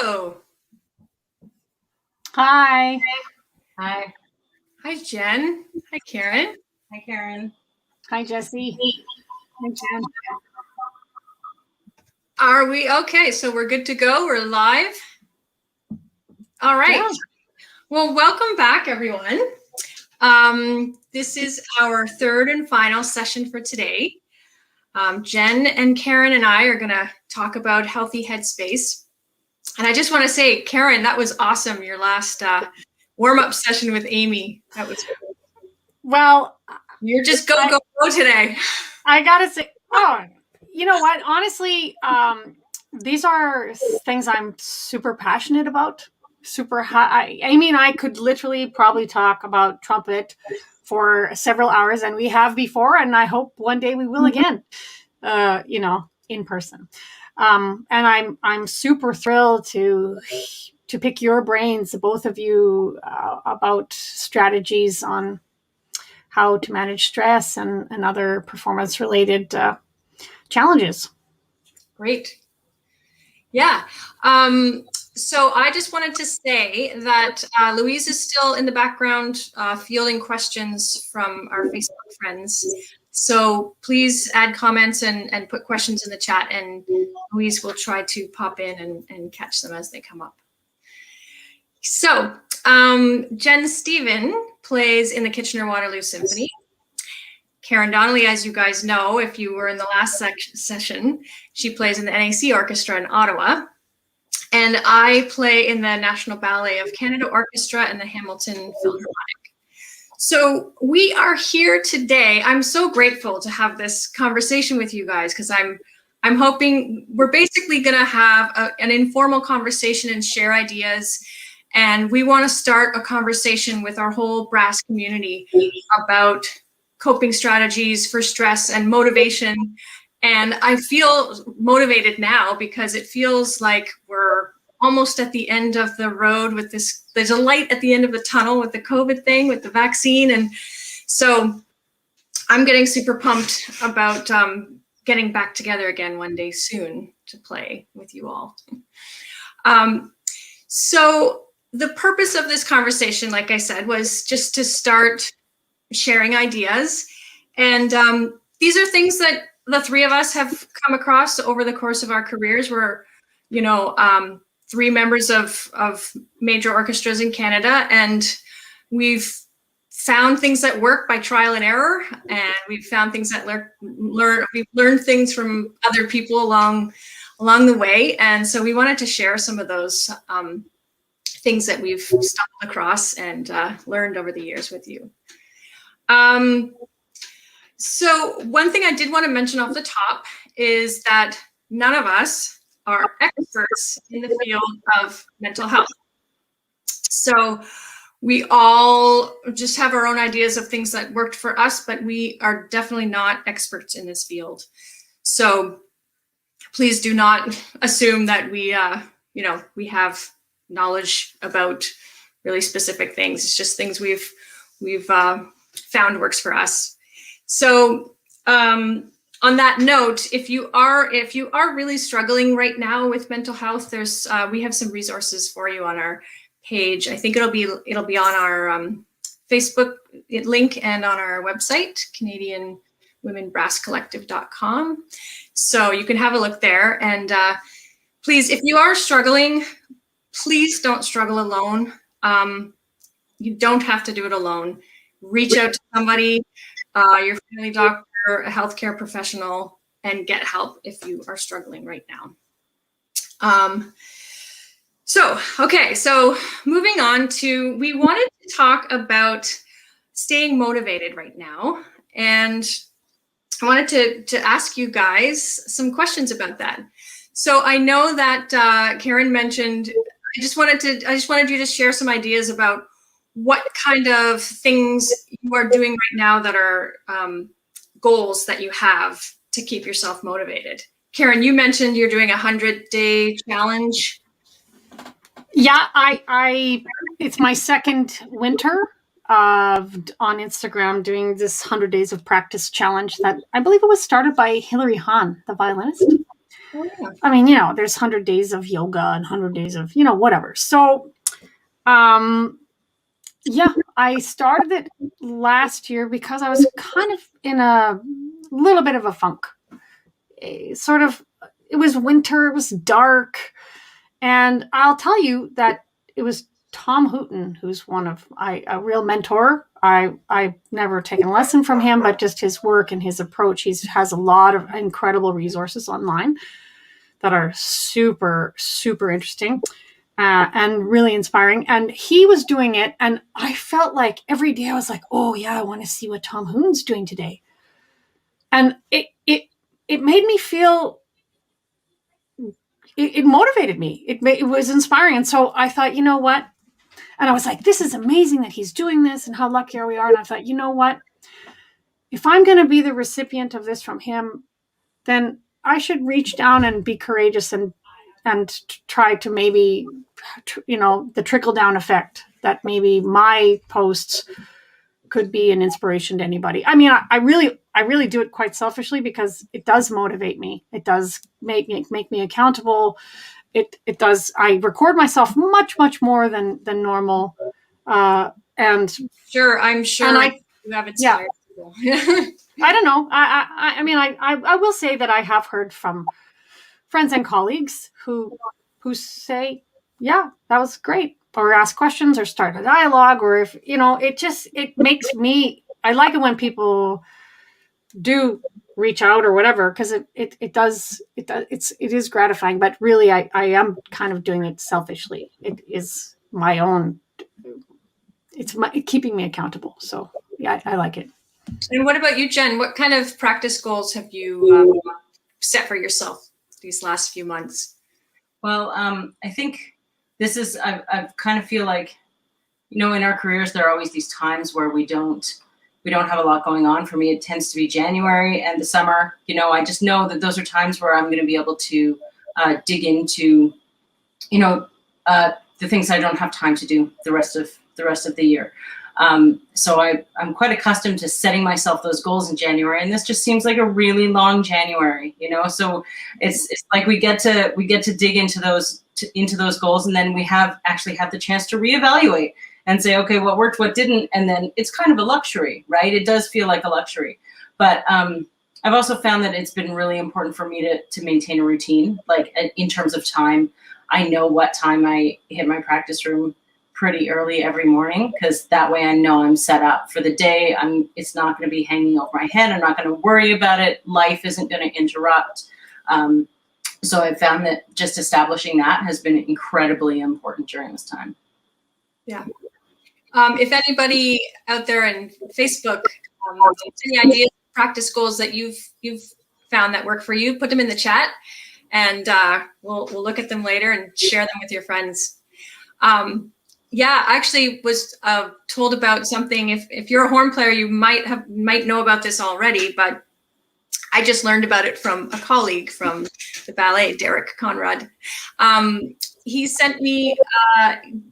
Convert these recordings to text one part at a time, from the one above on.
Hello. Hi. Hi. Hi, Jen. Hi, Karen. Hi, Karen. Hi, Jessie. Hi, Jen. Are we okay? So we're good to go. We're live. All right. Yeah. Well, welcome back, everyone. This is our third and final session for today. Jen and Karen and I are going to talk about healthy headspace. And I just want to say, Karen, that was awesome. Your last warm-up session with Amy. That was cool. Well, You're just go today. I gotta say, you know what? Honestly, these are things I'm super passionate about. Super high. I mean, I could literally probably talk about trumpet for several hours, and we have before, and I hope one day we will again. In person. And I'm super thrilled to pick your brains, both of you, about strategies on how to manage stress and other performance-related challenges. Great. Yeah. So I just wanted to say that Louise is still in the background fielding questions from our Facebook friends. So please add comments and put questions in the chat, and Louise will try to pop in and catch them as they come up. So Jen Stephen plays in the Kitchener-Waterloo Symphony. Karen Donnelly, as you guys know, if you were in the last session, she plays in the NACO Orchestra in Ottawa. And I play in the National Ballet of Canada Orchestra and the Hamilton Philharmonic. So we are here today. I'm so grateful to have this conversation with you guys, because I'm hoping we're basically going to have an informal conversation and share ideas. And we want to start a conversation with our whole brass community about coping strategies for stress and motivation. And I feel motivated now because it feels like we're almost at the end of the road with this. There's a light at the end of the tunnel with the COVID thing, with the vaccine. And so I'm getting super pumped about getting back together again one day soon to play with you all. So the purpose of this conversation, like I said, was just to start sharing ideas. And these are things that the three of us have come across over the course of our careers. We're, three members of major orchestras in Canada, and we've found things that work by trial and error, and we've found things that we've learned things from other people along the way. And so we wanted to share some of those things that we've stumbled across and learned over the years with you. So one thing I did want to mention off the top is that none of us are experts in the field of mental health. So we all just have our own ideas of things that worked for us, but we are definitely not experts in this field. So please do not assume that we have knowledge about really specific things. It's just things we've found works for us. So on that note, if you are really struggling right now with mental health, we have some resources for you on our page. I think it'll be on our Facebook link and on our website, CanadianWomenBrassCollective.com. So you can have a look there. And please, if you are struggling, please don't struggle alone. You don't have to do it alone. Reach out to somebody, your family doctor, a healthcare professional, and get help if you are struggling right now. So moving on to, we wanted to talk about staying motivated right now. And I wanted to ask you guys some questions about that. So I know that Karen mentioned, I just wanted you to share some ideas about what kind of things you are doing right now that are goals that you have to keep yourself motivated. Karen, you mentioned you're doing a 100-day challenge. Yeah, it's my second winter on Instagram doing this 100 days of practice challenge that I believe it was started by Hilary Hahn, the violinist. Oh, yeah. I mean, there's 100 days of yoga and 100 days of, whatever. So, yeah, I started it last year because I was kind of in a little bit of a funk. It was winter, it was dark. And I'll tell you that it was Tom Hooton, who's a real mentor. I've never taken a lesson from him, but just his work and his approach. He has a lot of incredible resources online that are super, super interesting and really inspiring. And he was doing it. And I felt like every day I was like, oh, yeah, I want to see what Tom Hooton's doing today. And it made me feel, it motivated me. It was inspiring. And so I thought, you know what? And I was like, this is amazing that he's doing this and how lucky are we are. And I thought, you know what? If I'm going to be the recipient of this from him, then I should reach down and be courageous and try to maybe, the trickle down effect that maybe my posts could be an inspiration to anybody. I mean, I really do it quite selfishly because it does motivate me. It does make me accountable. It does. I record myself much, much more than normal. And sure, I'm sure and you have inspired people. I don't know. I mean, I will say that I have heard from friends and colleagues who say, yeah, that was great, or ask questions or start a dialogue, or if, it makes me, I like it when people do reach out or whatever, because it is gratifying, but really I am kind of doing it selfishly. It is my own, it's keeping me accountable. So yeah, I like it. And what about you, Jen? What kind of practice goals have you set for yourself these last few months? Well, I think this is, I kind of feel like, in our careers, there are always these times where we don't have a lot going on. For me, it tends to be January and the summer. I just know that those are times where I'm going to be able to dig into, the things I don't have time to do the rest of the year. So I'm quite accustomed to setting myself those goals in January, and this just seems like a really long January, so it's like we get to dig into those goals, and then we actually have the chance to reevaluate and say, okay, what worked, what didn't, and then it's kind of a luxury, right? It does feel like a luxury, but I've also found that it's been really important for me to maintain a routine, like in terms of time. I know what time I hit my practice room pretty early every morning, because that way I know I'm set up for the day. It's not going to be hanging over my head. I'm not going to worry about it. Life isn't going to interrupt. So I found that just establishing that has been incredibly important during this time. Yeah. If anybody out there in Facebook has any ideas, practice goals that you've found that work for you, put them in the chat, and we'll look at them later and share them with your friends. Yeah, I actually was told about something. If you're a horn player, you might know about this already, but I just learned about it from a colleague from the ballet, Derek Conrad. He sent me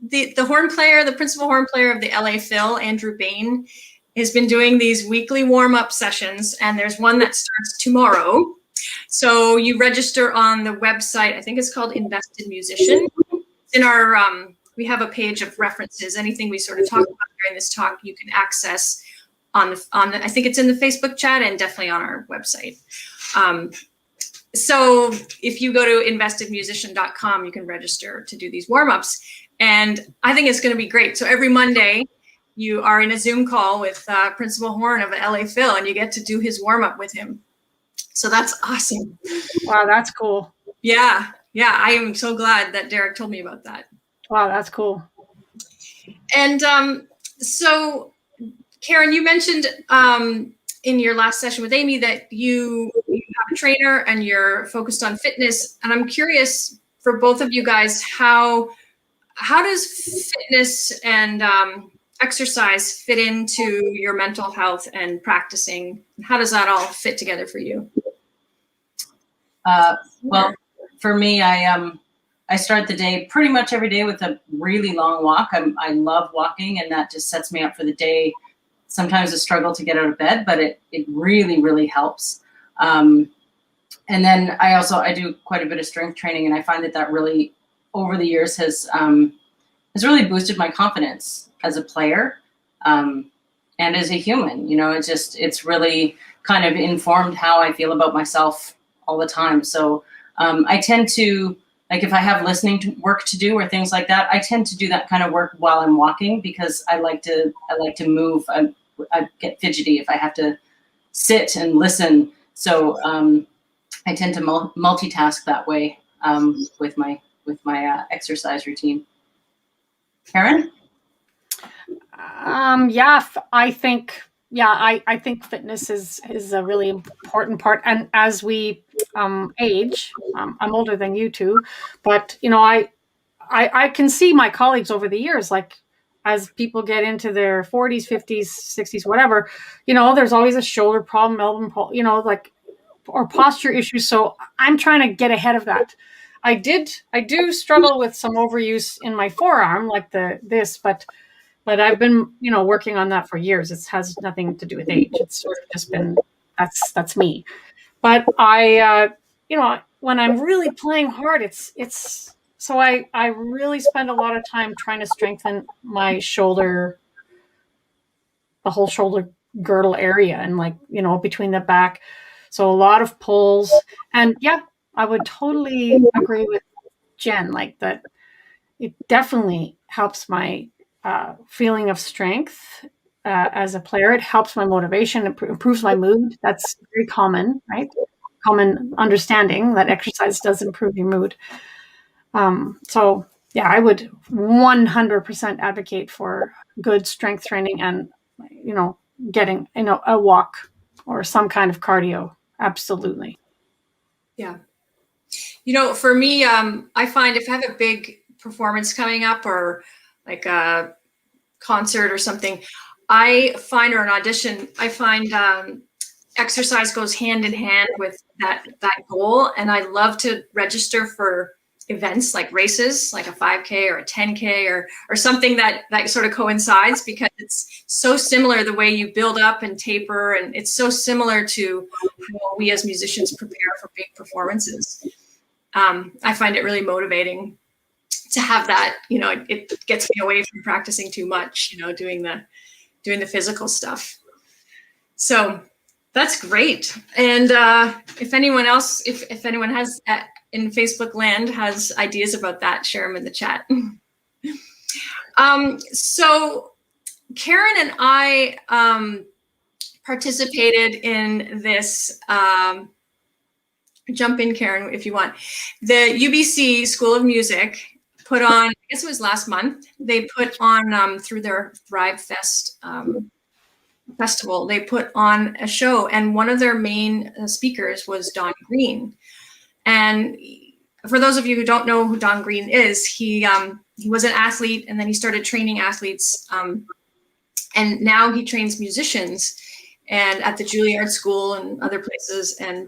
the horn player, the principal horn player of the LA Phil, Andrew Bain, has been doing these weekly warm-up sessions, and there's one that starts tomorrow. So you register on the website. I think it's called Invested Musician. It's in our we have a page of references. Anything we sort of talk about during this talk, you can access on the, I think it's in the Facebook chat and definitely on our website. So if you go to investedmusician.com, you can register to do these warm-ups. And I think it's going to be great. So every Monday, you are in a Zoom call with Principal Horn of LA Phil, and you get to do his warm-up with him. So that's awesome. Wow, that's cool. Yeah. I am so glad that Derek told me about that. Wow, that's cool. And so, Karen, you mentioned in your last session with Amy that you have a trainer and you're focused on fitness. And I'm curious for both of you guys, how does fitness and exercise fit into your mental health and practicing? How does that all fit together for you? Well, for me, I start the day pretty much every day with a really long walk. I love walking, and that just sets me up for the day. Sometimes a struggle to get out of bed, but it really, really helps. And And then I do quite a bit of strength training, and I find that really over the years has really boosted my confidence as a player, and as a human. You know, it's really kind of informed how I feel about myself all the time. So I tend to, like, if I have listening to work to do or things like that, I tend to do that kind of work while I'm walking, because I like to move. I get fidgety if I have to sit and listen. So I tend to multitask that way with my exercise routine. Karen? I think fitness is a really important part. And as we age, I'm older than you two, but you know, I can see my colleagues over the years, like as people get into their 40s, 50s, 60s, whatever, you know, there's always a shoulder problem, elbow problem, you know, like, or posture issues. So I'm trying to get ahead of that. I do struggle with some overuse in my forearm, like but I've been, you know, working on that for years. It has nothing to do with age. It's sort of just been, that's me. But you know, when I'm really playing hard, so I really spend a lot of time trying to strengthen my shoulder, the whole shoulder girdle area, and, like, you know, between the back. So a lot of pulls. And yeah, I would totally agree with Jen, like that it definitely helps my feeling of strength as a player. It helps my motivation, it improves my mood. That's very common, right? Common understanding that exercise does improve your mood. So yeah, I would 100% advocate for good strength training and, you know, getting, you know, a walk or some kind of cardio. Absolutely. Yeah. You know, for me, I find if I have a big performance coming up, or like a concert or something, I find, or an audition, I find exercise goes hand in hand with that goal. And I love to register for events like races, like a 5K or a 10K or something that sort of coincides, because it's so similar, the way you build up and taper, and it's so similar to how we as musicians prepare for big performances. I find it really motivating to have that. You know, it gets me away from practicing too much, you know, doing the physical stuff. So that's great. And if anyone else, if anyone has in Facebook land has ideas about that, share them in the chat. So Karen and I participated in this, jump in, Karen, if you want. The UBC School of Music put on, I guess it was last month, they put on, through their Thrive Fest festival, they put on a show, and one of their main speakers was Don Green. And for those of you who don't know who Don Green is, he was an athlete, and then he started training athletes, and now he trains musicians, and at the Juilliard School and other places. And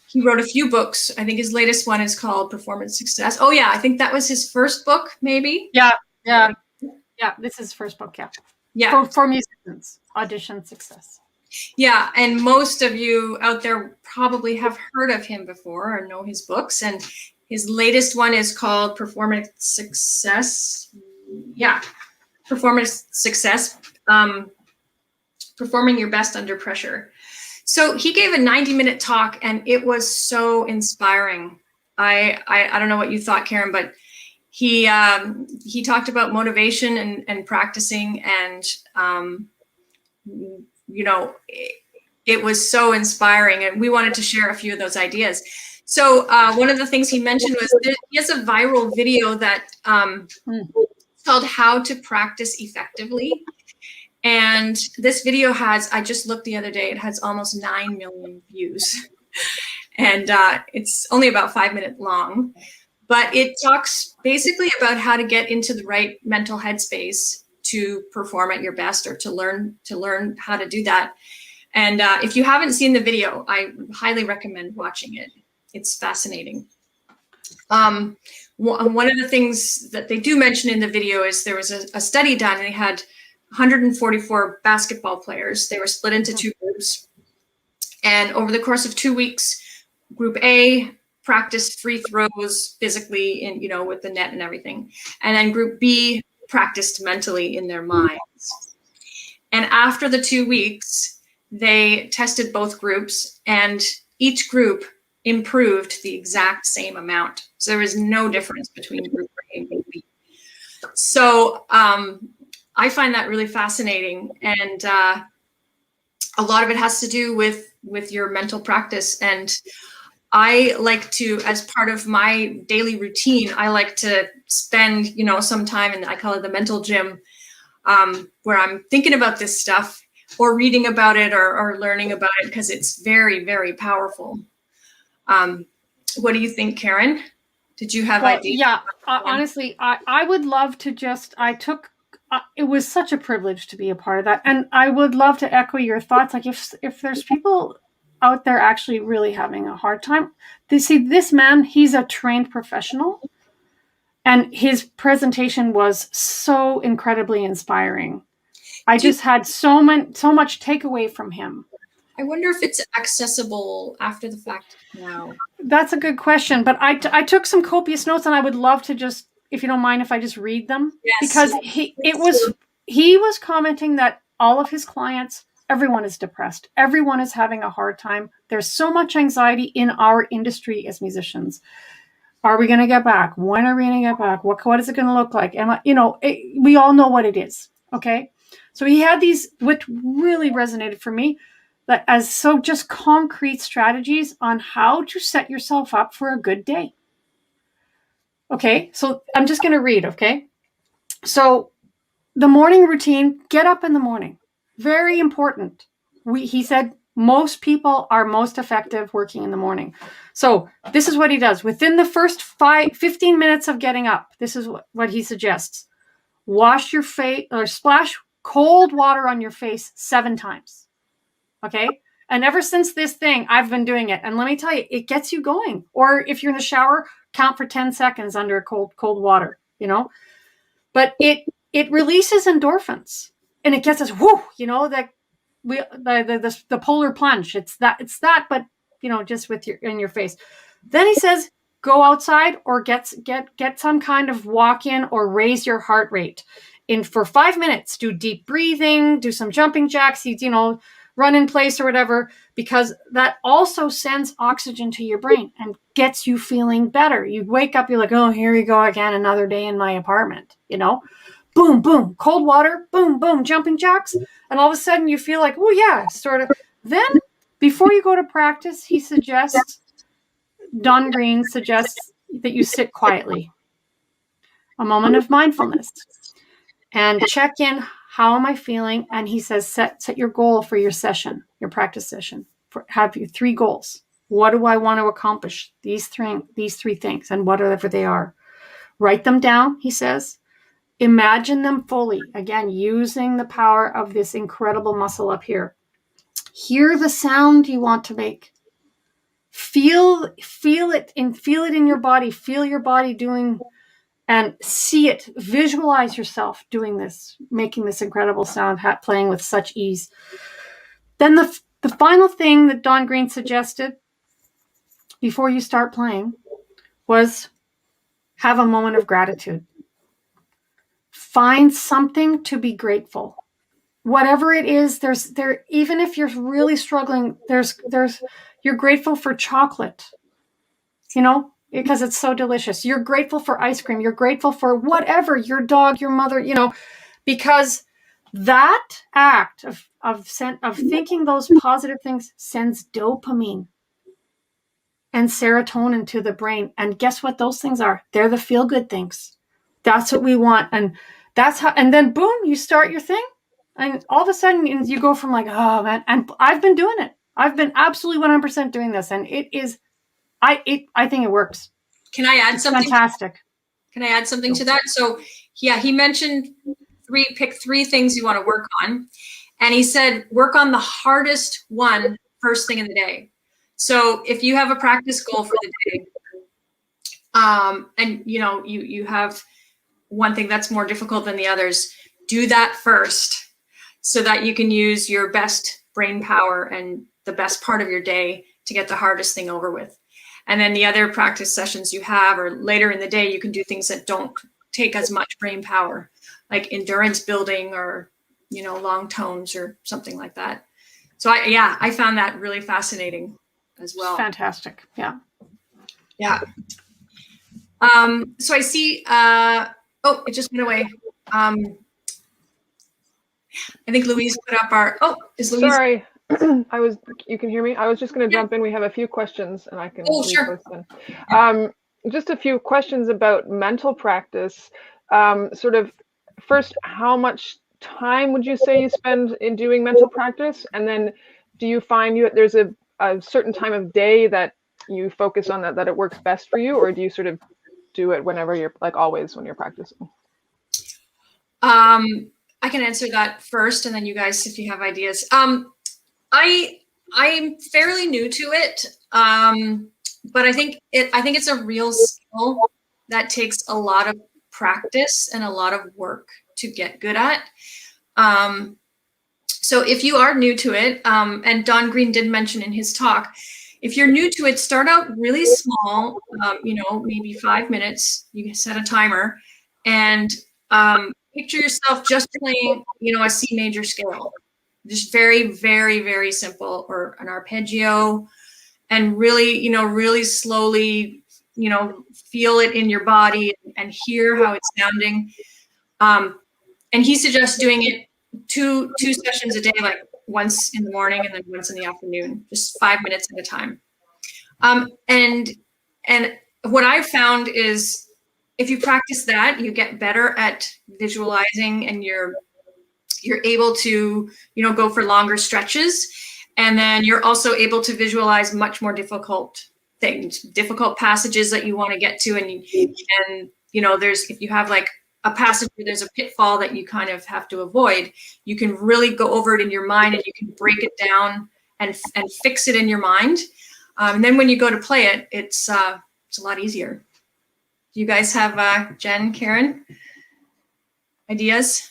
he wrote a few books. I think his latest one is called Performance Success. Oh yeah, I think that was his first book, maybe. Yeah. This is his first book. Yeah. For musicians, Audition Success. Yeah, and most of you out there probably have heard of him before or know his books. And his latest one is called Performance Success. Yeah, Performance Success, Performing Your Best Under Pressure. So he gave a 90-minute talk, and it was so inspiring. I don't know what you thought, Karen, but he talked about motivation and practicing, and you know, it was so inspiring, and we wanted to share a few of those ideas. So one of the things he mentioned was that he has a viral video that it's called How to Practice Effectively. And this video has, I just looked the other day, it has almost 9 million views. And it's only about 5 minutes long. But it talks basically about how to get into the right mental headspace to perform at your best, or to learn how to do that. And if you haven't seen the video, I highly recommend watching it. It's fascinating. One of the things that they do mention in the video is there was a study done, and they had 144 basketball players. They were split into two groups. And over the course of 2 weeks, Group A practiced free throws physically in, with the net and everything. And then group B practiced mentally in their minds. And after the 2 weeks, they tested both groups, and each group improved the exact same amount. So there was no difference between group A and group B. So I find that really fascinating. And a lot of it has to do with your mental practice. And I like to, as part of my daily routine, I like to spend, some time in, I call it the mental gym, where I'm thinking about this stuff or reading about it or learning about it, because it's very, very powerful. What do you think, Karen? Did you have ideas? Yeah, honestly, I would love to it was such a privilege to be a part of that. And I would love to echo your thoughts. Like if there's people out there actually really having a hard time, this man, he's a trained professional, and his presentation was so incredibly inspiring. I just had so much takeaway from him. I wonder if it's accessible after the fact now. That's a good question, but I took some copious notes, and I would love to just, if you don't mind, if I just read them. Yes. Because he was commenting that all of his clients, everyone is depressed. Everyone is having a hard time. There's so much anxiety in our industry as musicians. Are we going to get back? When are we going to get back? What is it going to look like? We all know what it is. Okay. So he had these, which really resonated for me, that as so just concrete strategies on how to set yourself up for a good day. Okay. So I'm just going to read. Okay. So the morning routine, get up in the morning. Very important. He said most people are most effective working in the morning. So this is what he does. Within the first 15 minutes of getting up, this is what he suggests. Wash your face or splash cold water on your face 7 times. Okay. And ever since this thing, I've been doing it. And let me tell you, it gets you going. Or if you're in the shower, count for 10 seconds under cold water, but it releases endorphins, and it gets us, the polar plunge. It's that, but just with in your face. Then he says, go outside or get some kind of walk in or raise your heart rate for 5 minutes. Do deep breathing, do some jumping jacks, run in place or whatever, because that also sends oxygen to your brain and gets you feeling better. You wake up, you're like, oh, here we go again, another day in my apartment, boom, boom, cold water, boom, boom, jumping jacks. And all of a sudden you feel like, oh yeah, sort of. Then before you go to practice, Don Green suggests that you sit quietly, a moment of mindfulness, and check in. How am I feeling? And he says, set your goal for your session, your practice session. Have you 3 goals. What do I want to accomplish? These three things, and whatever they are. Write them down, he says. Imagine them fully. Again, using the power of this incredible muscle up here. Hear the sound you want to make. Feel it in your body. Feel your body doing, and see it. Visualize yourself doing this, making this incredible sound, playing with such ease. Then the final thing that Don Green suggested before you start playing was have a moment of gratitude. Find something to be grateful. Whatever it is, even if you're really struggling, you're grateful for chocolate, because it's so delicious. You're grateful for ice cream. You're grateful for whatever, your dog, your mother, because that act of thinking those positive things sends dopamine and serotonin to the brain. And guess what those things are? They're the feel-good things. That's what we want. And that's how, and then boom, you start your thing. And all of a sudden you go from like, oh man, and I've been doing it. I've been absolutely 100% doing this. And it is, I think it works. Can I add something? Fantastic. Can I add something to that? So yeah, he mentioned pick 3 things you want to work on. And he said, work on the hardest one first thing in the day. So if you have a practice goal for the day, and you have one thing that's more difficult than the others, do that first so that you can use your best brain power and the best part of your day to get the hardest thing over with. And then the other practice sessions you have, or later in the day, you can do things that don't take as much brain power, like endurance building or, long tones or something like that. So I found that really fascinating as well. It's fantastic. Yeah. Yeah. So I see, it just went away. I think Louise put up is Louise? Sorry. You can hear me? I was just going to jump in. We have a few questions and I can Sure. repost them. Just a few questions about mental practice. Sort of first, how much time would you say you spend in doing mental practice? And then do you find there's a certain time of day that you focus on that it works best for you? Or do you sort of do it whenever you're, like always when you're practicing? I can answer that first, and then you guys, if you have ideas. I'm fairly new to it, but I think it's a real skill that takes a lot of practice and a lot of work to get good at. So if you are new to it, and Don Green did mention in his talk, if you're new to it, start out really small, maybe 5 minutes. You can set a timer, and picture yourself just playing, a C major scale, just very, very, very simple, or an arpeggio, and really, really slowly, feel it in your body and hear how it's sounding. And he suggests doing it two sessions a day, like once in the morning and then once in the afternoon, just 5 minutes at a time. And what I've found is if you practice that, you get better at visualizing, and you're able to, go for longer stretches. And then you're also able to visualize much more difficult things, difficult passages that you want to get to. And if you have like a passage where there's a pitfall that you kind of have to avoid, you can really go over it in your mind, and you can break it down and fix it in your mind. And then when you go to play it, it's a lot easier. Do you guys have, Jen, Karen, ideas?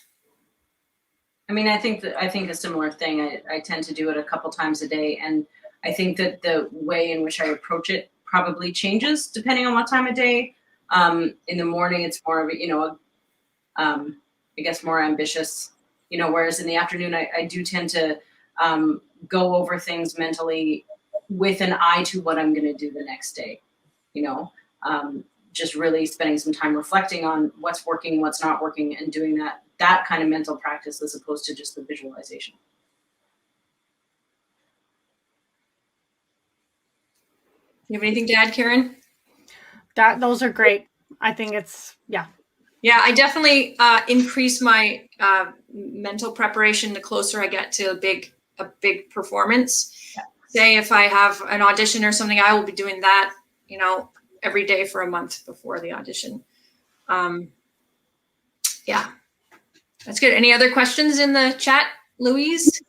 I mean, I think a similar thing. I tend to do it a couple times a day, and I think that the way in which I approach it probably changes depending on what time of day. In the morning, it's more of a, I guess more ambitious, whereas in the afternoon, I do tend to go over things mentally with an eye to what I'm going to do the next day, just really spending some time reflecting on what's working, what's not working, and doing that kind of mental practice as opposed to just the visualization. You have anything to add, Karen? Those are great. I think yeah. Yeah, I definitely increase my mental preparation the closer I get to a big performance. Yeah. Say if I have an audition or something, I will be doing that, every day for a month before the audition. Yeah, that's good. Any other questions in the chat, Louise?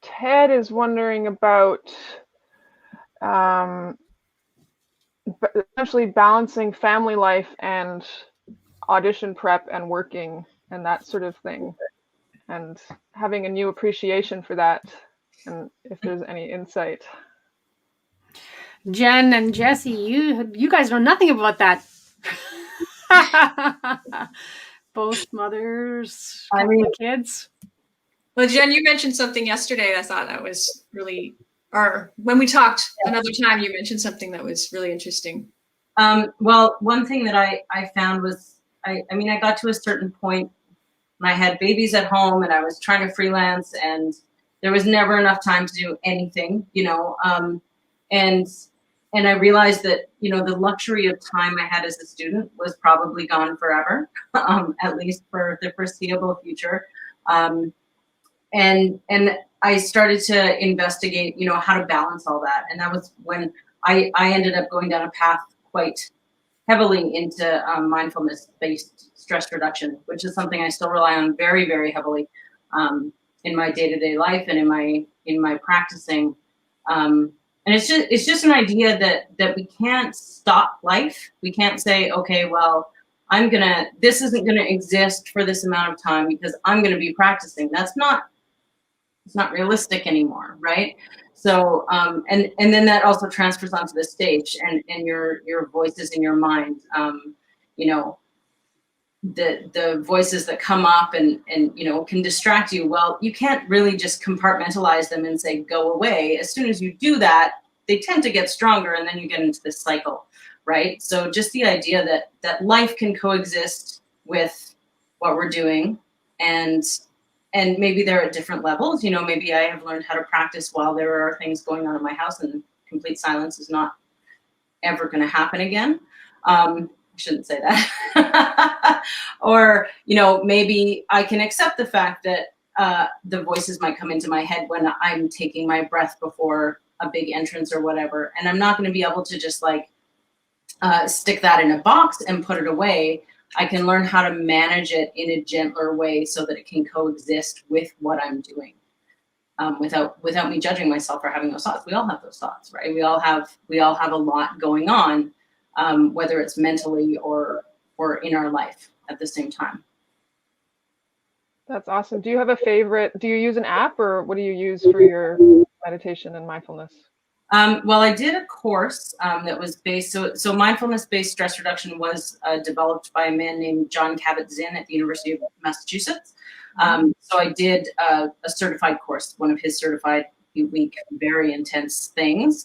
Ted is wondering about essentially balancing family life and audition prep and working and that sort of thing, and having a new appreciation for that, and if there's any insight. Jen and Jessie, you guys know nothing about that. Both mothers, kids. Well, Jen, you mentioned something yesterday. I thought that was really, or when we talked another time, you mentioned something that was really interesting. Well, one thing that I found was, I got to a certain point when I had babies at home and I was trying to freelance, and there was never enough time to do anything, and I realized that, the luxury of time I had as a student was probably gone forever, at least for the foreseeable future. And I started to investigate, how to balance all that. And that was when I ended up going down a path quite heavily into mindfulness-based stress reduction, which is something I still rely on very, very heavily in my day-to-day life and in my practicing. And it's just an idea that we can't stop life. We can't say, okay, well, this isn't gonna exist for this amount of time because I'm gonna be practicing. That's not it's not realistic anymore, right? So, and then that also transfers onto the stage and your voices in your mind. You know, the voices that come up and you know, can distract you. Well, you can't really just compartmentalize them and say go away. As soon as you do that, they tend to get stronger, and then you get into this cycle, right? So just the idea that life can coexist with what we're doing, and maybe they're at different levels. You know, maybe I have learned how to practice while there are things going on in my house, and complete silence is not ever going to happen again. I shouldn't say that. Or, you know, maybe I can accept the fact that the voices might come into my head when I'm taking my breath before a big entrance or whatever. And I'm not going to be able to just like stick that in a box and put it away. I can learn how to manage it in a gentler way so that it can coexist with what I'm doing, without me judging myself for having those thoughts. We all have those thoughts, right? We all have a lot going on, whether it's mentally or in our life at the same time. That's awesome. Do you have a favorite? Do you use an app, or what do you use for your meditation and mindfulness? Well, I did a course that was based, so mindfulness-based stress reduction was developed by a man named John Kabat-Zinn at the University of Massachusetts. So I did a certified course, one of his certified week, very intense things.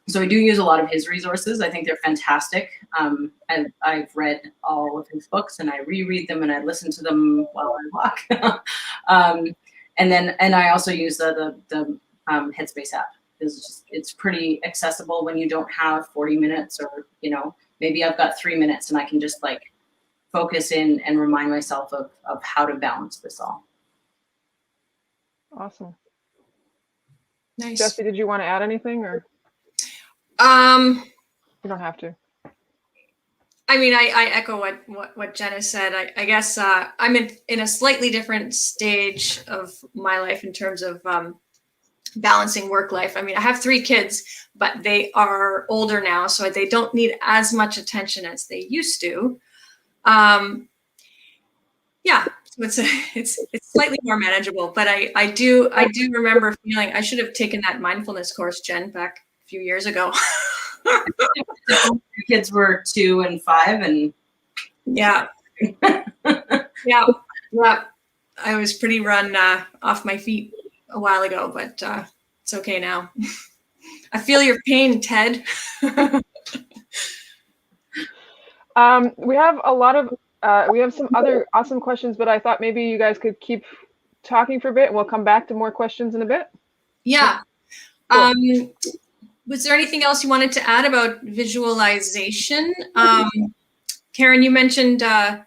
So I do use a lot of his resources. I think they're fantastic. I've read all of his books, and I reread them, and I listen to them while I walk. And I also use the Headspace app. It's pretty accessible when you don't have 40 minutes, or, you know, maybe I've got 3 minutes and I can just like focus in and remind myself of how to balance this all. Awesome. Nice. Jessie, did you want to add anything, or? You don't have to. I mean, I echo what Jenna said. I guess I'm in a slightly different stage of my life in terms of balancing work life. I mean, I have 3 kids, but they are older now, so they don't need as much attention as they used to. Yeah, so it's slightly more manageable, but I do remember feeling I should have taken that mindfulness course, Jen, back a few years ago. The kids were 2 and 5, and yeah. I was pretty run off my feet a while ago, but it's okay now. I feel your pain, Ted. We have a lot of we have some other awesome questions, but I thought maybe you guys could keep talking for a bit, and we'll come back to more questions in a bit. Yeah. Cool. Was there anything else you wanted to add about visualization? Karen, you mentioned, or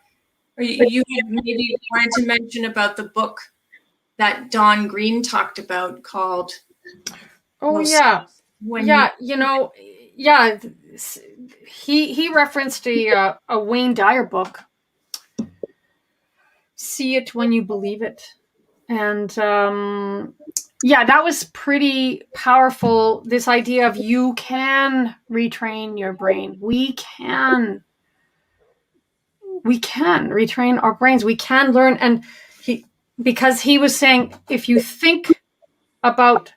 you maybe wanted to mention about the book that Don Green talked about called. Oh, yeah. You know, yeah. He referenced a Wayne Dyer book, See It When You Believe It. And yeah, that was pretty powerful. This idea of you can retrain your brain. We can retrain our brains. We can learn. And because he was saying, if you think about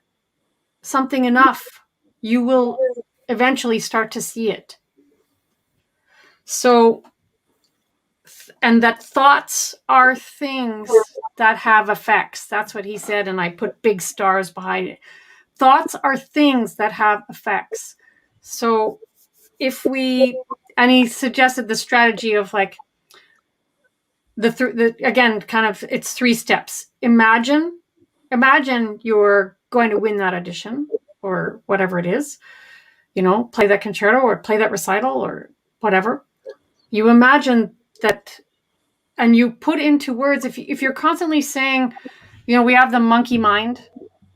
something enough, you will eventually start to see it. So, and that thoughts are things that have effects. That's what he said, and I put big stars behind it. Thoughts are things that have effects. So and he suggested the strategy of like, again, kind of, it's 3 steps. Imagine you're going to win that audition or whatever it is, you know, play that concerto or play that recital or whatever. You imagine that, and you put into words, if you're constantly saying, you know, we have the monkey mind,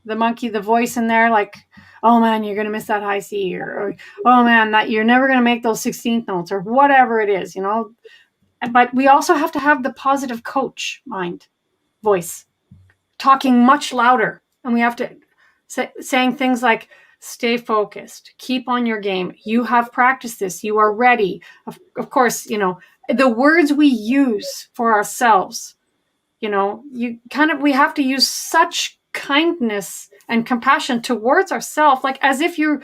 the voice in there, like, oh man, you're going to miss that high C, or oh man, that you're never going to make those 16th notes, or whatever it is, you know. But we also have to have the positive coach mind, voice, talking much louder. And we have to saying things like, stay focused, keep on your game. You have practiced this. You are ready. Of course, you know, the words we use for ourselves we have to use such kindness and compassion towards ourselves, like as if you're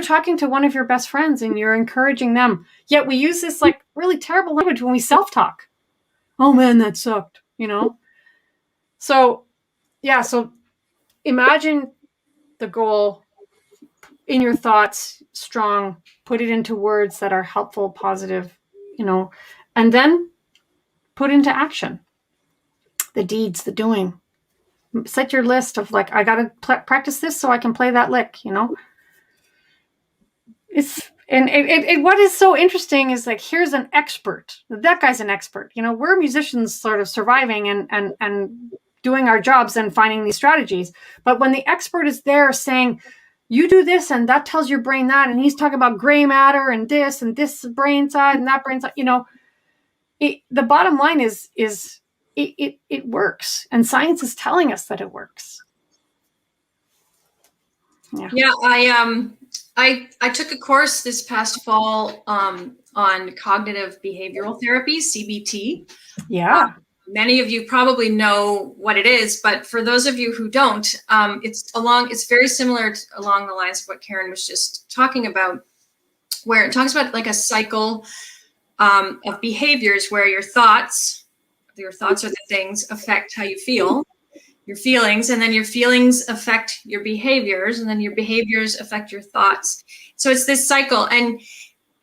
talking to one of your best friends and you're encouraging them. Yet we use this like really terrible language when we self-talk. Oh man, that sucked, So yeah, so imagine the goal in your thoughts, strong, put it into words that are helpful, positive, and then put into action the deeds, the doing. Set your list of like, I got to practice this so I can play that lick, what is so interesting is like, here's an expert. That guy's an expert. We're musicians sort of surviving and doing our jobs and finding these strategies. But when the expert is there saying, you do this and that tells your brain that, and he's talking about gray matter and this brain side and that brain side, the bottom line is it works, and science is telling us that it works. Yeah, I took a course this past fall on cognitive behavioral therapy, CBT. Yeah. Many of you probably know what it is, but for those of you who don't, it's very similar along the lines of what Karen was just talking about, where it talks about like a cycle of behaviors where your thoughts are the things affect how you feel, your feelings, and then your feelings affect your behaviors, and then your behaviors affect your thoughts. So it's this cycle. And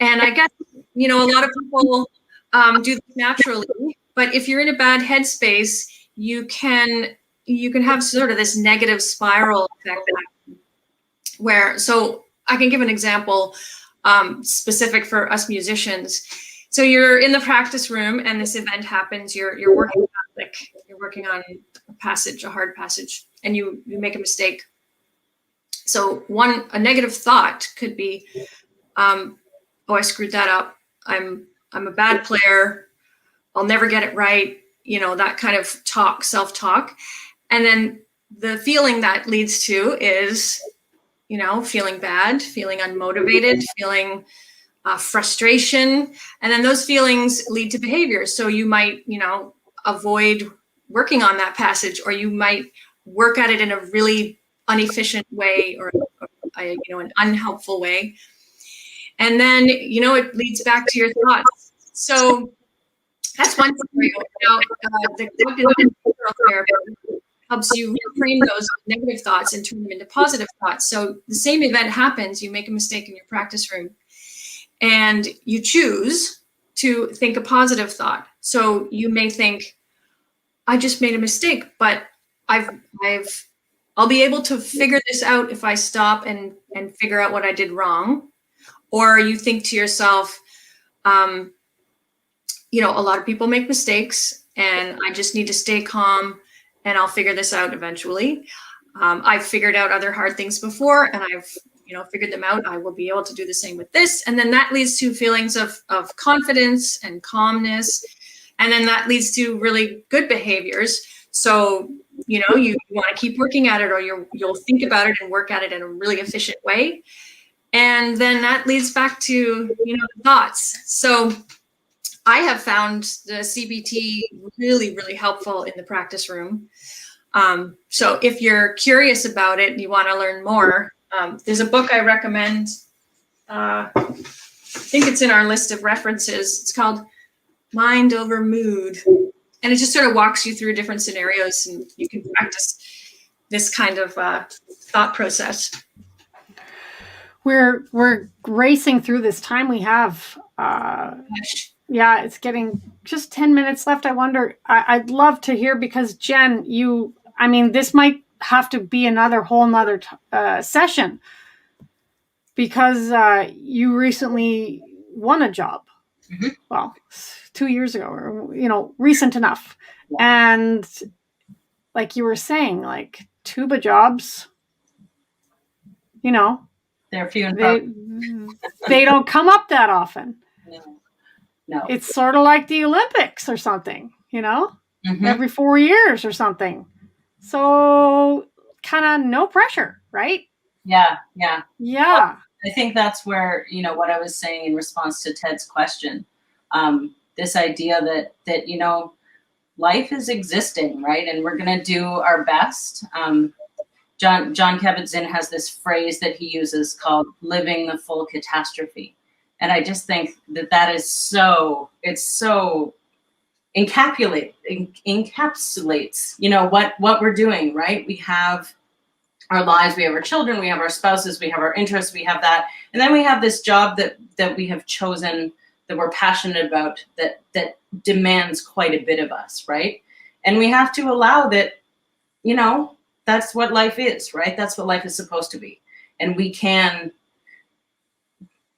I guess, a lot of people do this naturally. But if you're in a bad headspace, you can have sort of this negative spiral effect so I can give an example specific for us musicians. So you're in the practice room and this event happens, you're working on a hard passage, and you make a mistake. So a negative thought could be, oh, I screwed that up. I'm a bad player. I'll never get it right, that kind of self-talk. And then the feeling that leads to is, feeling bad, feeling unmotivated, feeling frustration. And then those feelings lead to behaviors. So you might, avoid working on that passage, or you might work at it in a really inefficient way, or an unhelpful way. And then, it leads back to your thoughts. So that's one scenario. Now, the cognitive behavioral therapy helps you reframe those negative thoughts and turn them into positive thoughts. So the same event happens, you make a mistake in your practice room, and you choose to think a positive thought. So you may think, I just made a mistake, but I'll be able to figure this out if I stop and figure out what I did wrong. Or you think to yourself, a lot of people make mistakes, and I just need to stay calm, and I'll figure this out eventually. I've figured out other hard things before, and I've figured them out. I will be able to do the same with this. And then that leads to feelings of confidence and calmness. And then that leads to really good behaviors. So, you want to keep working at it, or you'll think about it and work at it in a really efficient way. And then that leads back to, the thoughts. So I have found the CBT really, really helpful in the practice room. So if you're curious about it and you want to learn more, there's a book I recommend. I think it's in our list of references. It's called Mind Over Mood. And it just sort of walks you through different scenarios, and you can practice this kind of thought process. We're racing through this time we have. Yeah, it's getting just 10 minutes left. I wonder, I'd love to hear, because Jen, this might have to be whole nother session, because you recently won a job. Mm-hmm. Well, 2 years ago, or, recent enough. And like you were saying, like tuba jobs, they're few and far. They don't come up that often. No. It's sort of like the Olympics or something, mm-hmm. every 4 years or something. So kind of no pressure, right? Yeah. Well, I think that's where, what I was saying in response to Ted's question, this idea that, life is existing, right? And we're going to do our best. John Kabat-Zinn has this phrase that he uses called living the full catastrophe. And I just think that is so, it's so encapsulates, what we're doing, right? We have our lives, we have our children, we have our spouses, we have our interests, we have that. And then we have this job that we have chosen, that we're passionate about, that demands quite a bit of us, right? And we have to allow that, that's what life is, right? That's what life is supposed to be. And we can,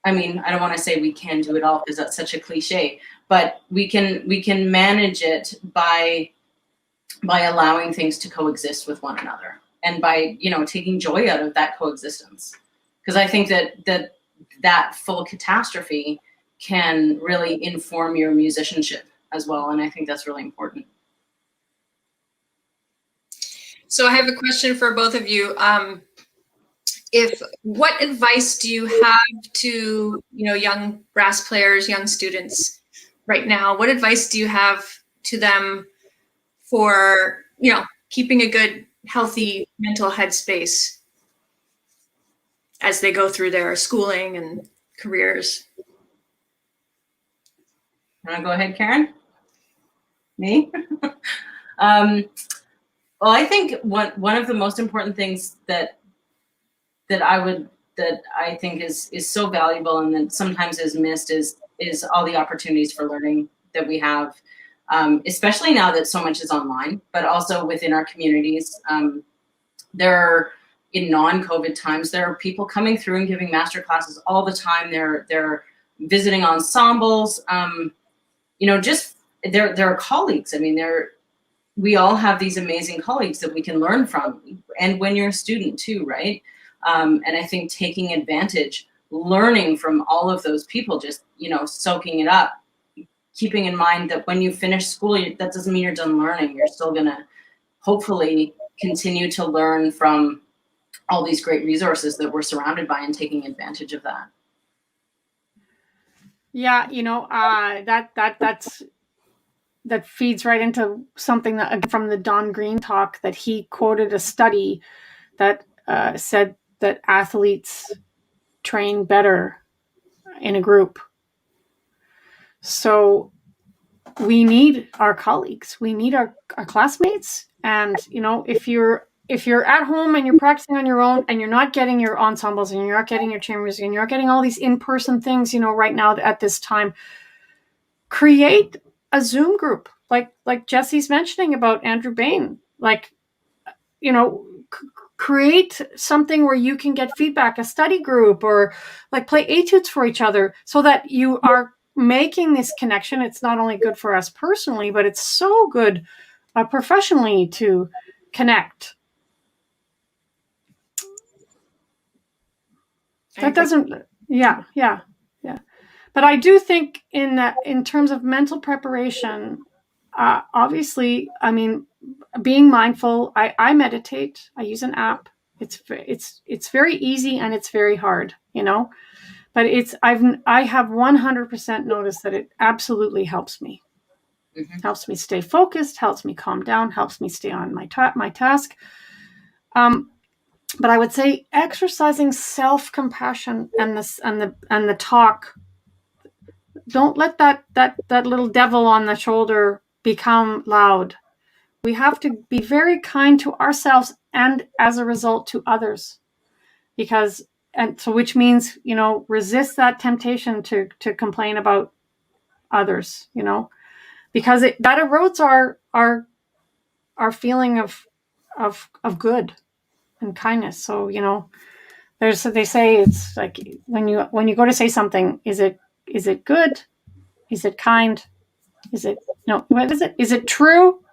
I don't want to say we can do it all because that's such a cliche, but we can manage it by allowing things to coexist with one another, and by, taking joy out of that coexistence. Because I think that full catastrophe can really inform your musicianship as well. And I think that's really important. So I have a question for both of you. What advice do you have to, young brass players, young students right now? What advice do you have to them for, keeping a good, healthy mental headspace as they go through their schooling and careers? Want to go ahead, Karen? Me? Well, I think one of the most important things that I think is so valuable and that sometimes is missed is all the opportunities for learning that we have, especially now that so much is online, but also within our communities. In non-COVID times, there are people coming through and giving master classes all the time. They're visiting ensembles. They're colleagues. We all have these amazing colleagues that we can learn from, and when you're a student too, right? And I think taking advantage, learning from all of those people, just, soaking it up, keeping in mind that when you finish school, that doesn't mean you're done learning. You're still gonna hopefully continue to learn from all these great resources that we're surrounded by, and taking advantage of that. Yeah, that feeds right into something that from the Don Green talk, that he quoted a study that said that athletes train better in a group. So we need our colleagues, we need our classmates. And, if you're at home and you're practicing on your own and you're not getting your ensembles and you're not getting your chambers and you're not getting all these in-person things, right now at this time, create a Zoom group, like Jessie's mentioning about Andrew Bain, create something where you can get feedback, a study group, or play etudes for each other, so that you are making this connection. It's not only good for us personally, but it's so good professionally to connect. That doesn't, yeah. But I do think in terms of mental preparation, obviously, being mindful. I meditate. I use an app. It's very easy and it's very hard, But I have 100% noticed that it absolutely helps me. Mm-hmm. Helps me stay focused. Helps me calm down. Helps me stay on my task. But I would say exercising self-compassion and the talk. Don't let that little devil on the shoulder become loud. We have to be very kind to ourselves and, as a result, to others, which means, resist that temptation to complain about others, because that erodes our feeling of good and kindness. So, they say it's like when you go to say something, is it good? Is it kind? What is it? Is it true?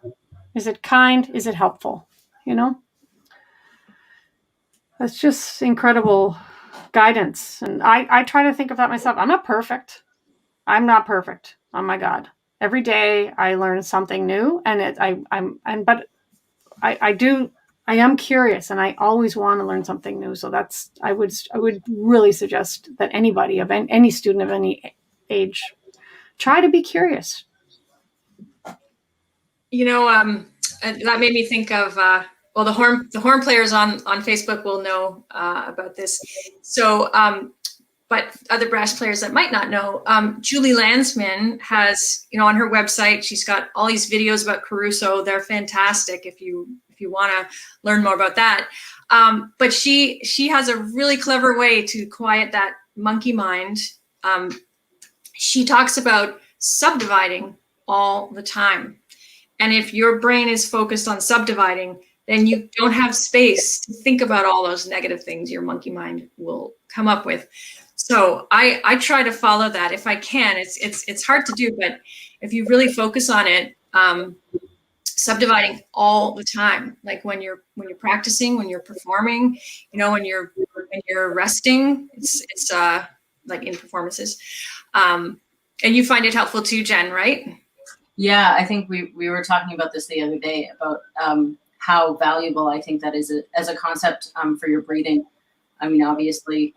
Is it kind? Is it helpful? That's just incredible guidance. And I try to think of that myself. I'm not perfect. Oh my God. Every day I learn something new, and I am curious, and I always want to learn something new. So I would really suggest that anybody of any student of any age try to be curious. that made me think of well, the horn players on Facebook will know about this. So, but other brass players that might not know, Julie Landsman has, on her website, she's got all these videos about Caruso. They're fantastic if you want to learn more about that. But she has a really clever way to quiet that monkey mind. She talks about subdividing all the time. And if your brain is focused on subdividing, then you don't have space to think about all those negative things your monkey mind will come up with. So I try to follow that if I can. It's hard to do, but if you really focus on it, subdividing all the time, like when you're practicing, when you're performing, when you're resting, it's like in performances, and you find it helpful too, Jen, right? Yeah, I think we were talking about this the other day about how valuable I think that is as a concept for your breathing. I mean, obviously,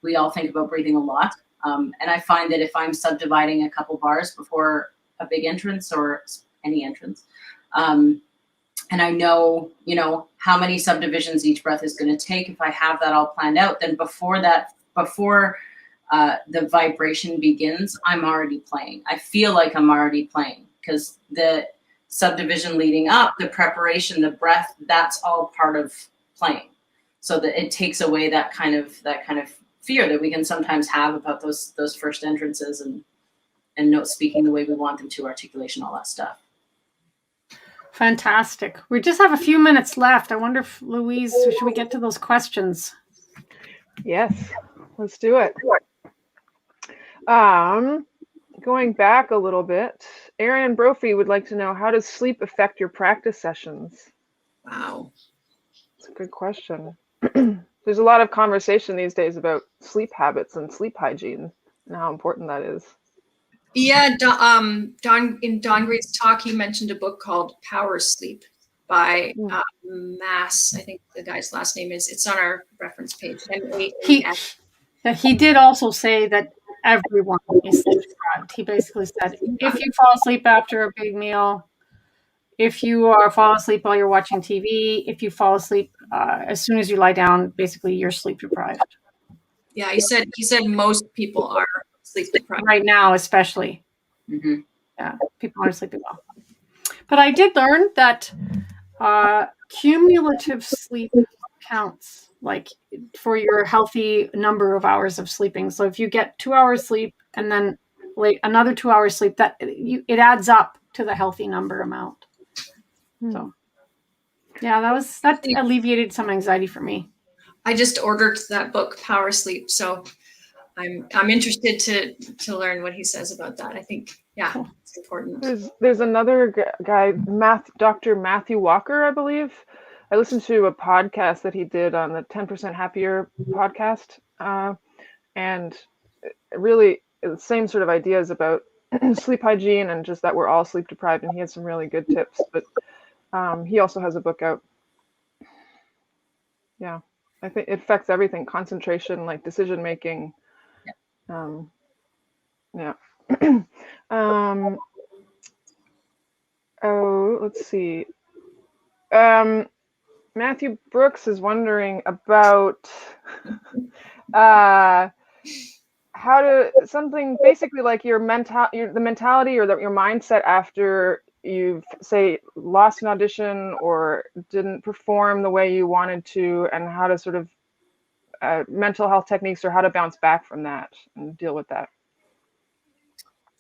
we all think about breathing a lot, and I find that if I'm subdividing a couple bars before a big entrance or any entrance, and I know, how many subdivisions each breath is going to take, if I have that all planned out, then before the vibration begins, I'm already playing. I feel like I'm already playing because the subdivision leading up, the preparation, the breath, that's all part of playing. So that it takes away that kind of fear that we can sometimes have about those first entrances and note speaking the way we want them to, articulation, all that stuff. Fantastic. We just have a few minutes left. I wonder if Louise, should we get to those questions? Yes, let's do it. Going back a little bit, Arian Brophy would like to know, how does sleep affect your practice sessions? Wow. That's a good question. There's a lot of conversation these days about sleep habits and sleep hygiene and how important that is. Yeah, in Don Great's talk, he mentioned a book called Power Sleep by Mass. I think the guy's last name is. It's on our reference page. He did also say that everyone is sleep deprived. He basically said, if you fall asleep after a big meal, if you fall asleep while you're watching TV, if you fall asleep as soon as you lie down, basically you're sleep deprived. Yeah, he said most people are sleep deprived right now, especially. Mm-hmm. Yeah, people aren't sleeping well. But I did learn that cumulative sleep counts, like for your healthy number of hours of sleeping. So if you get 2 hours sleep and then another 2 hours sleep, that it adds up to the healthy number amount. So yeah, that alleviated some anxiety for me. I just ordered that book, Power Sleep, so I'm interested to learn what he says about that. I think it's important. There's another guy, Dr. Matthew Walker, I believe. I listened to a podcast that he did on the 10% Happier podcast, and really the same sort of ideas about sleep hygiene and just that we're all sleep deprived, and he had some really good tips. But he also has a book out. Yeah, I think it affects everything: concentration, like decision making. Yeah. Let's see. Matthew Brooks is wondering about how to something basically like the mentality or your mindset after you've, say, lost an audition or didn't perform the way you wanted to, and how to sort of mental health techniques or how to bounce back from that and deal with that.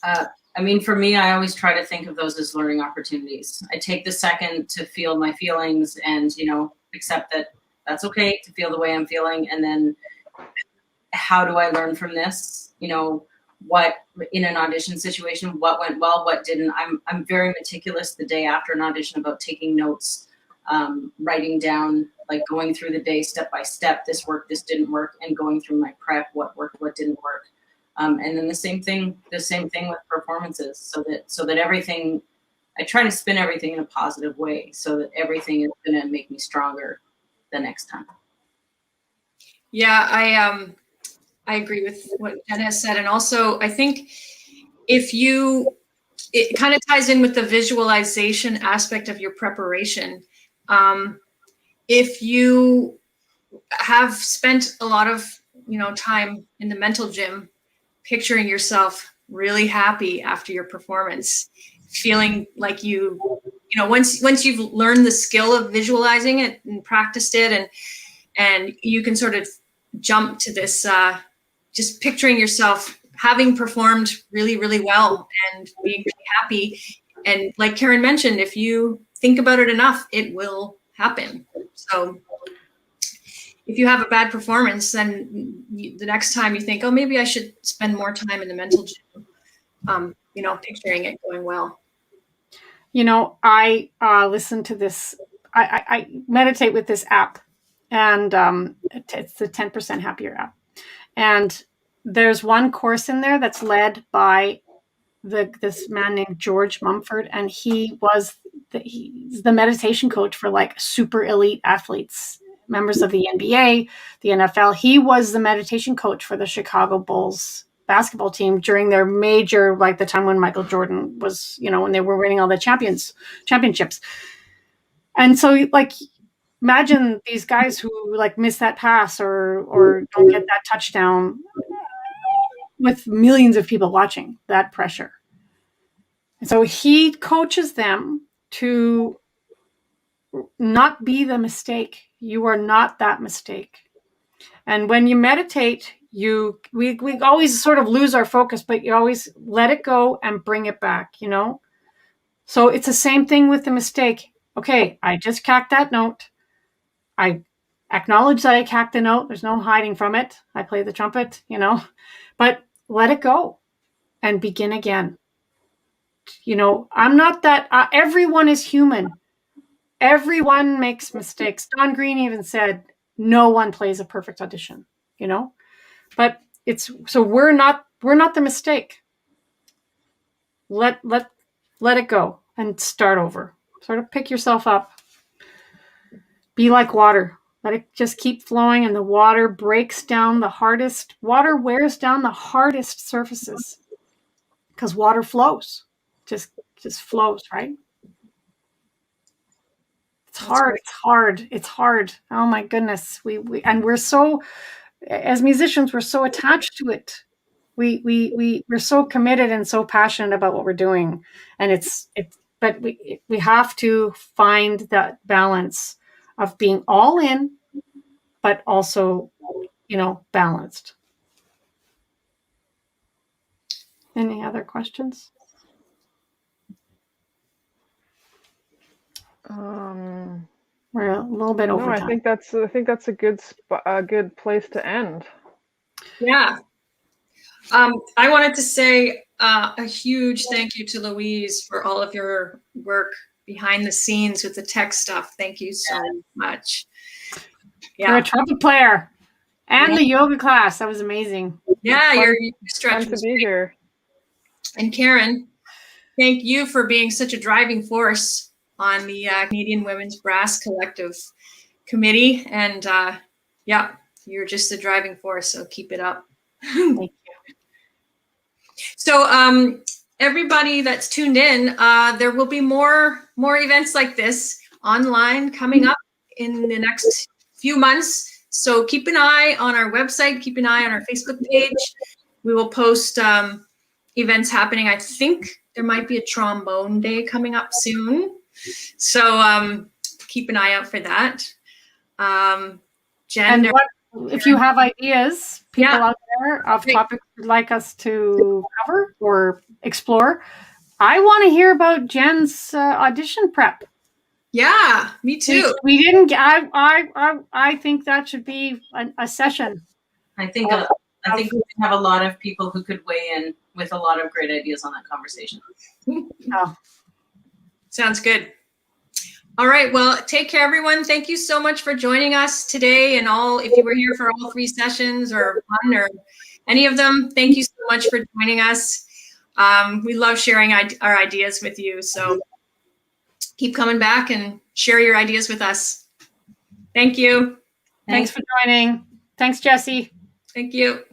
I mean, for me, I always try to think of those as learning opportunities. I take the second to feel my feelings and, accept that that's okay to feel the way I'm feeling. And then how do I learn from this? What in an audition situation, what went well, what didn't. I'm very meticulous the day after an audition about taking notes, writing down, like going through the day step by step, this worked, this didn't work, and going through my prep, what worked, what didn't work. And then the same thing with performances, so that everything, I try to spin everything in a positive way so that everything is going to make me stronger the next time. Yeah, I agree with what Jen has said. And also I think if you it kind of ties in with the visualization aspect of your preparation. If you have spent a lot of, time in the mental gym, picturing yourself really happy after your performance, feeling like once you've learned the skill of visualizing it and practiced it, and you can sort of jump to this, just picturing yourself having performed really, really well and being really happy. And like Karen mentioned, if you think about it enough, it will happen. So if you have a bad performance, then the next time you think, oh, maybe I should spend more time in the mental gym, picturing it going well. I listen to this. I meditate with this app, and it's the 10% Happier app. And there's one course in there that's led by this man named George Mumford, and he's the meditation coach for like super elite athletes, members of the NBA, the NFL. He was the meditation coach for the Chicago Bulls basketball team during their major, like the time when Michael Jordan was, when they were winning all the championships. And so, like, imagine these guys who like miss that pass or don't get that touchdown with millions of people watching, that pressure. And so he coaches them to not be the mistake. You are not that mistake. And when you meditate, we always sort of lose our focus, but you always let it go and bring it back, So it's the same thing with the mistake. Okay, I just cacked that note. I acknowledge that I cacked the note. There's no hiding from it. I play the trumpet, but let it go and begin again. I'm not that, everyone is human. Everyone makes mistakes. Don Green even said, no one plays a perfect audition, but we're not the mistake. Let it go and start over. Sort of pick yourself up. Be like water. Let it just keep flowing, and the water breaks down the hardest. Water wears down the hardest surfaces because water flows. Just flows, right? It's hard. It's hard. Oh my goodness. We're so, as musicians, we're so attached to it. We're so committed and so passionate about what we're doing. And but we have to find that balance of being all in, but also, balanced. Any other questions? We're a little bit over time. I think that's a good place to end. Yeah. I wanted to say a huge thank you to Louise for all of your work behind the scenes with the tech stuff. Thank you so much. Yeah. You're a trumpet player and the yoga class. That was amazing. Yeah, your stretch was great. Here. And Karen, thank you for being such a driving force on the Canadian Women's Brass Collective Committee. And you're just a driving force, so keep it up. Thank you. So everybody that's tuned in, there will be more events like this online coming up in the next few months. So keep an eye on our website, keep an eye on our Facebook page. We will post events happening. I think there might be a trombone day coming up soon. So keep an eye out for that. Jen, if you have ideas, people out there of topics you'd like us to cover or explore, I want to hear about Jen's audition prep. Yeah, me too. We didn't. I think that should be a session. I think we have a lot of people who could weigh in with a lot of great ideas on that conversation. Oh. Sounds good. All right. Well, take care, everyone. Thank you so much for joining us today. And if you were here for all 3 sessions or one or any of them, thank you so much for joining us. We love sharing our ideas with you. So keep coming back and share your ideas with us. Thank you. Thanks for joining. Thanks, Jessie. Thank you.